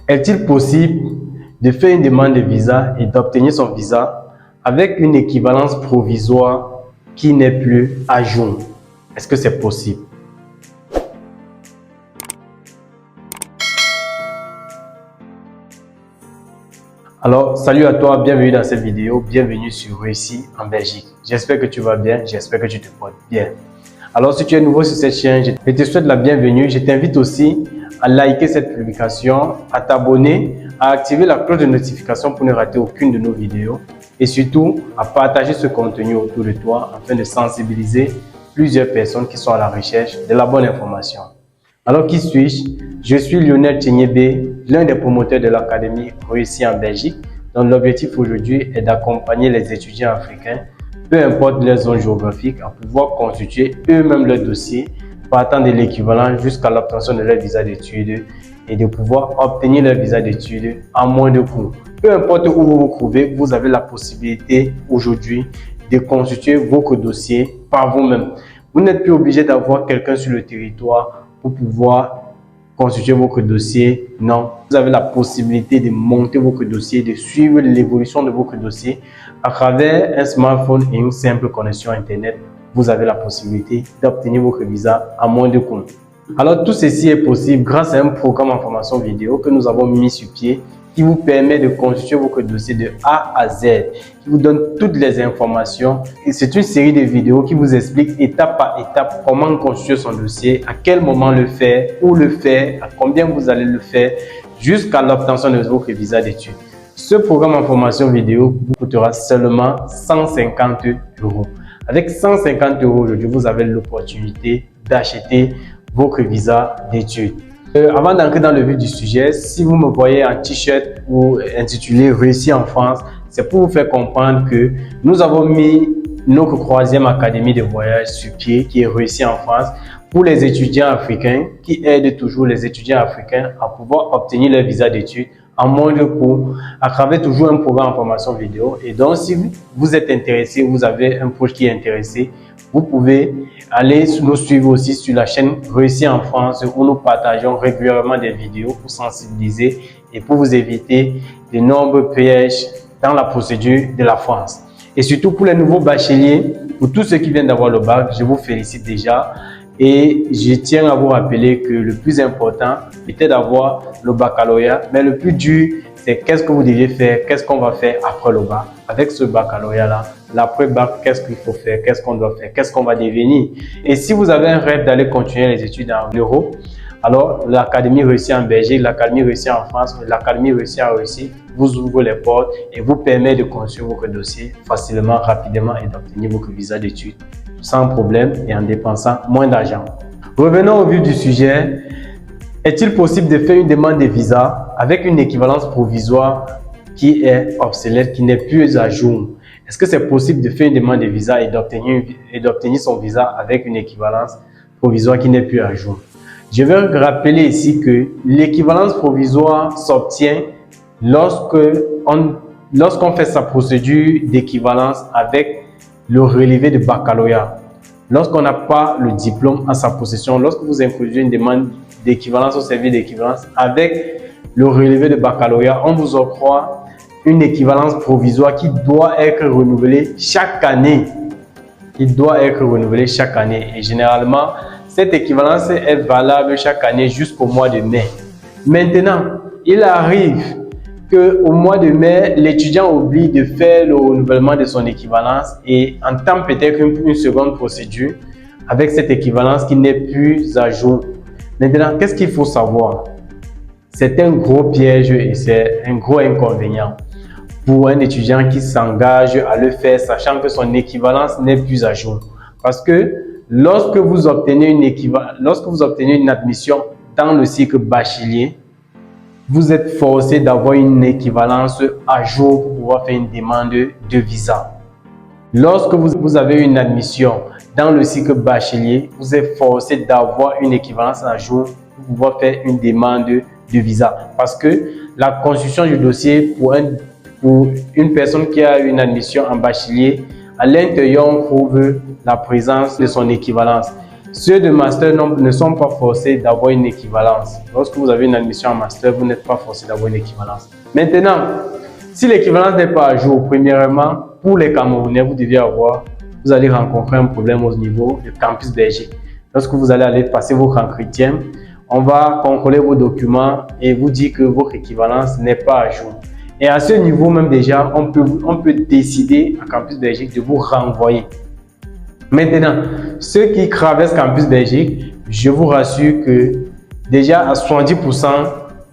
Est-il possible de faire une demande de visa et d'obtenir son visa avec une équivalence provisoire qui n'est plus à jour? Est-ce que c'est possible? Alors, salut à toi, bienvenue dans cette vidéo, bienvenue sur Réussi en Belgique. J'espère que tu vas bien, j'espère que tu te portes bien. Alors, si tu es nouveau sur cette chaîne, je te souhaite la bienvenue. Je t'invite aussi à liker cette publication, à t'abonner, à activer la cloche de notification pour ne rater aucune de nos vidéos et surtout à partager ce contenu autour de toi afin de sensibiliser plusieurs personnes qui sont à la recherche de la bonne information. Alors, qui suis-je? Je suis Lionel Tchenyebe, l'un des promoteurs de l'Académie Réussi en Belgique, dont l'objectif aujourd'hui est d'accompagner les étudiants africains, peu importe leur zone géographique, à pouvoir constituer eux-mêmes leur dossier, partant de l'équivalent jusqu'à l'obtention de leur visa d'études et de pouvoir obtenir leur visa d'études à moins de coûts. Peu importe où vous vous trouvez, vous avez la possibilité aujourd'hui de constituer votre dossier par vous-même. Vous n'êtes plus obligé d'avoir quelqu'un sur le territoire pour pouvoir constituer votre dossier. Non, vous avez la possibilité de monter votre dossier, de suivre l'évolution de votre dossier à travers un smartphone et une simple connexion Internet. Vous avez la possibilité d'obtenir votre visa à moins de coûts. Alors, tout ceci est possible grâce à un programme en formation vidéo que nous avons mis sur pied qui vous permet de constituer votre dossier de A à Z, qui vous donne toutes les informations. Et c'est une série de vidéos qui vous explique étape par étape comment constituer son dossier, à quel moment le faire, où le faire, à combien vous allez le faire, jusqu'à l'obtention de votre visa d'études. Ce programme en formation vidéo vous coûtera seulement 150 €. Avec 150 € aujourd'hui, vous avez l'opportunité d'acheter votre visa d'études. Avant d'entrer dans le vif du sujet, si vous me voyez en t-shirt ou intitulé Réussi en France, c'est pour vous faire comprendre que nous avons mis notre 3e académie de voyage sur pied qui est Réussi en France pour les étudiants africains qui aident toujours les étudiants africains à pouvoir obtenir leur visa d'études à moins de coûts à travers toujours un programme en formation vidéo. Et donc, si vous êtes intéressé, vous avez un proche qui est intéressé, vous pouvez aller nous suivre aussi sur la chaîne Réussi en France où nous partageons régulièrement des vidéos pour sensibiliser et pour vous éviter de nombreux pièges dans la procédure de la France. Et surtout pour les nouveaux bacheliers, pour tous ceux qui viennent d'avoir le bac, je vous félicite déjà. Et je tiens à vous rappeler que le plus important était d'avoir le baccalauréat, mais le plus dur, c'est qu'est-ce que vous devez faire, qu'est-ce qu'on va faire après le bac. Avec ce baccalauréat-là, l'après-bac, qu'est-ce qu'il faut faire, qu'est-ce qu'on doit faire, qu'est-ce qu'on va devenir. Et si vous avez un rêve d'aller continuer les études en Europe, alors l'Académie Réussi en Belgique, l'Académie Réussi en France, l'Académie Réussi en Russie vous ouvre les portes et vous permet de construire votre dossier facilement, rapidement et d'obtenir votre visa d'études sans problème et en dépensant moins d'argent. Revenons au vif du sujet. Est-il possible de faire une demande de visa avec une équivalence provisoire qui est obsolète, qui n'est plus à jour? Est-ce que c'est possible de faire une demande de visa et d'obtenir son visa avec une équivalence provisoire qui n'est plus à jour? Je vais rappeler ici que l'équivalence provisoire s'obtient lorsqu'on fait sa procédure d'équivalence avec le relevé de baccalauréat. Lorsqu'on n'a pas le diplôme en sa possession, lorsque vous introduisez une demande d'équivalence au service d'équivalence avec le relevé de baccalauréat, on vous octroie une équivalence provisoire qui doit être renouvelée chaque année. Il doit être renouvelé chaque année. Et généralement, cette équivalence est valable chaque année jusqu'au mois de mai. Maintenant, il arrive qu'au mois de mai, l'étudiant oublie de faire le renouvellement de son équivalence et entame peut-être une seconde procédure avec cette équivalence qui n'est plus à jour. Maintenant, qu'est-ce qu'il faut savoir? C'est un gros piège et c'est un gros inconvénient pour un étudiant qui s'engage à le faire sachant que son équivalence n'est plus à jour. Parce que lorsque vous obtenez une admission dans le cycle bachelier, vous êtes forcé d'avoir une équivalence à jour pour pouvoir faire une demande de visa. Lorsque vous avez une admission dans le cycle bachelier, vous êtes forcé d'avoir une équivalence à jour pour pouvoir faire une demande de visa. Parce que la constitution du dossier pour une personne qui a une admission en bachelier, à l'intérieur, on trouve la présence de son équivalence. Ceux de master ne sont pas forcés d'avoir une équivalence. Lorsque vous avez une admission en master, vous n'êtes pas forcé d'avoir une équivalence. Maintenant, si l'équivalence n'est pas à jour, premièrement, pour les Camerounais, vous allez rencontrer un problème au niveau du campus Belgique. Lorsque vous allez aller passer votre entretien, on va contrôler vos documents et vous dire que votre équivalence n'est pas à jour. Et à ce niveau même déjà, on peut décider à Campus Belgique de vous renvoyer. Maintenant, ceux qui traversent Campus Belgique, je vous rassure que déjà à 70%,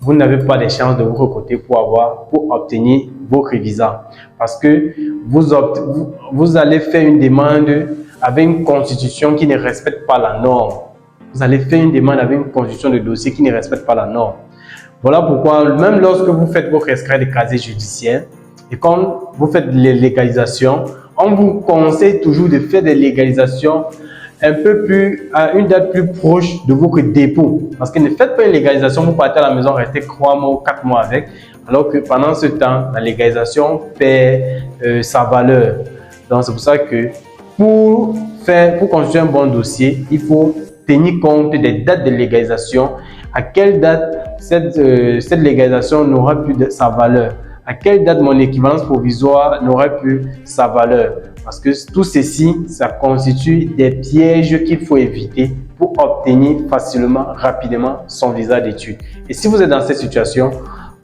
vous n'avez pas les chances de votre côté pour obtenir votre visa. Parce que vous allez faire une demande avec une constitution qui ne respecte pas la norme. Vous allez faire une demande avec une constitution de dossier qui ne respecte pas la norme. Voilà pourquoi, même lorsque vous faites votre extrait de casier judiciaire et quand vous faites les légalisations, on vous conseille toujours de faire des légalisations à une date plus proche de votre dépôt. Parce que ne faites pas une légalisation, vous partez à la maison, restez 3 mois ou 4 mois avec, alors que pendant ce temps, la légalisation perd sa valeur. Donc c'est pour ça que pour construire un bon dossier, il faut tenir compte des dates de légalisation, à quelle date cette légalisation n'aura plus sa valeur, à quelle date mon équivalence provisoire n'aura plus sa valeur. Parce que tout ceci, ça constitue des pièges qu'il faut éviter pour obtenir facilement, rapidement son visa d'études. Et si vous êtes dans cette situation,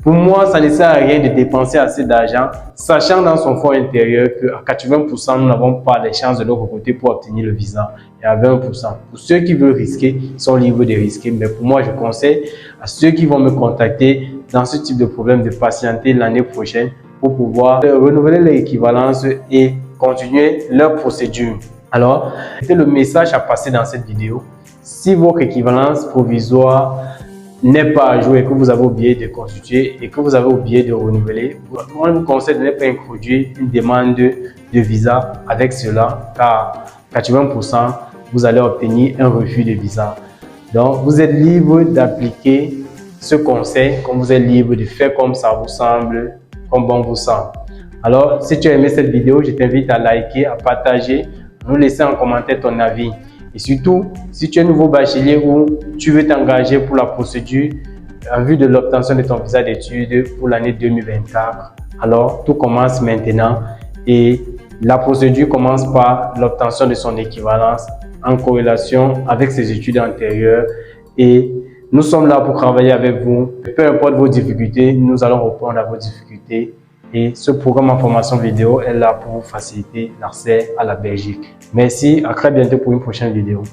pour moi, ça ne sert à rien de dépenser assez d'argent, sachant dans son fond intérieur qu'à 80%, nous n'avons pas les chances de l'autre côté pour obtenir le visa. Et à 20%. Pour ceux qui veulent risquer, ils sont libres de risquer. Mais pour moi, je conseille à ceux qui vont me contacter dans ce type de problème de patienter l'année prochaine pour pouvoir renouveler leur équivalence et continuer leur procédure. Alors, c'était le message à passer dans cette vidéo. Si votre équivalence provisoire n'est pas à jour et que vous avez oublié de constituer et que vous avez oublié de renouveler, on vous conseille de ne pas introduire une demande de visa avec cela, car 80%, vous allez obtenir un refus de visa. Donc, vous êtes libre d'appliquer ce conseil, comme vous êtes libre de faire comme ça vous semble, comme bon vous semble. Alors, si tu as aimé cette vidéo, je t'invite à liker, à partager, à nous laisser en commentaire ton avis. Et surtout, si tu es nouveau bachelier ou tu veux t'engager pour la procédure en vue de l'obtention de ton visa d'études pour l'année 2024, alors tout commence maintenant et la procédure commence par l'obtention de son équivalence en corrélation avec ses études antérieures et nous sommes là pour travailler avec vous. Peu importe vos difficultés, nous allons répondre à vos difficultés. Et ce programme en formation vidéo est là pour vous faciliter l'accès à la Belgique. Merci, à très bientôt pour une prochaine vidéo.